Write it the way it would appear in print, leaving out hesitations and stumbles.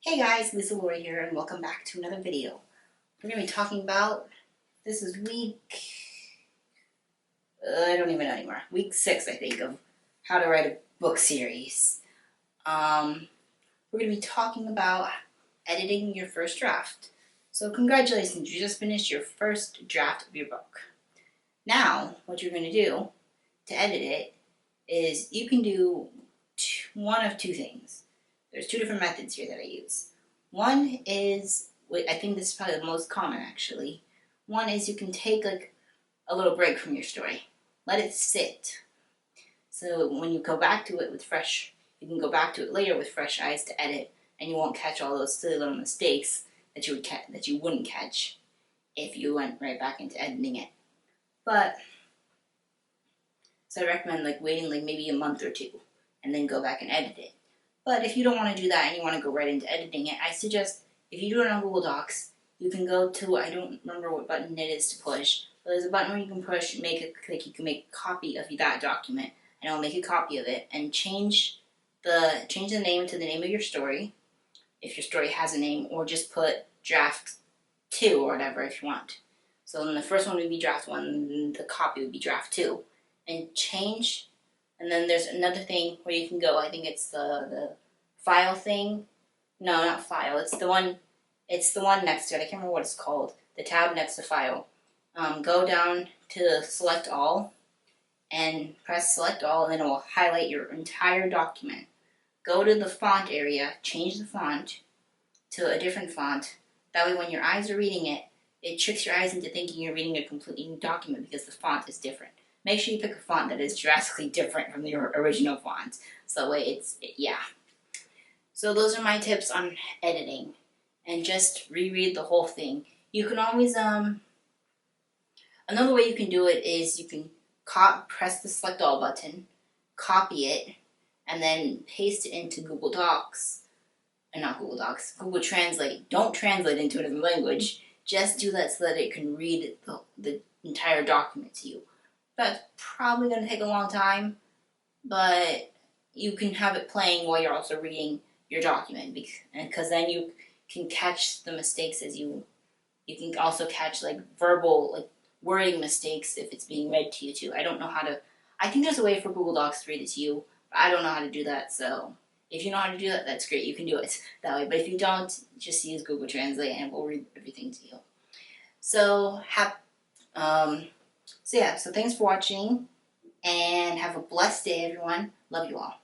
Hey guys, Lisa Lori here, and welcome back to another video. We're going to be talking about, this is I don't even know anymore, week 6, I think, of how to write a book series. We're going to be talking about editing your first draft. So congratulations, you just finished your first draft of your book. Now, what you're going to do to edit it is you can do one of two things. There's two different methods here that I use. One is, I think this is probably the most common actually. One is you can take like a little break from your story. Let it sit. So when you go back to it with fresh, you can go back to it later with fresh eyes to edit, and you won't catch all those silly little mistakes that you wouldn't catch if you went right back into editing it. So I recommend waiting maybe a month or two and then go back and edit it. But if you don't want to do that and you want to go right into editing it, I suggest if you do it on Google Docs, you can go to, I don't remember what button it is to push, but there's a button where you can push, you can make a copy of that document, and it'll make a copy of it, and change the name to the name of your story, if your story has a name, or just put draft 2 or whatever if you want. So then the first one would be draft 1, and the copy would be draft 2. And change, and then there's another thing where you can go, I think it's the file thing. No, not file, it's the one next to it, I can't remember what it's called, the tab next to file. Go down to select all, and press select all, and then it will highlight your entire document. Go to the font area, change the font to a different font. That way when your eyes are reading it, it tricks your eyes into thinking you're reading a completely new document because the font is different. Make sure you pick a font that is drastically different from your original font. So that way yeah. So those are my tips on editing. And just reread the whole thing. You can always, another way you can do it is you can press the select all button, copy it, and then paste it into Google Docs. Not Google Docs, Google Translate. Don't translate into another language. Just do that so that it can read the entire document to you. That's probably going to take a long time, but you can have it playing while you're also reading your document, because then you can catch the mistakes as you can also catch verbal wording mistakes if it's being read to you too. I don't know how to, I think there's a way for Google Docs to read it to you, but I don't know how to do that, so if you know how to do that, that's great, you can do it that way, but if you don't, just use Google Translate and it will read everything to you. So yeah, so thanks for watching, and have a blessed day, everyone. Love you all.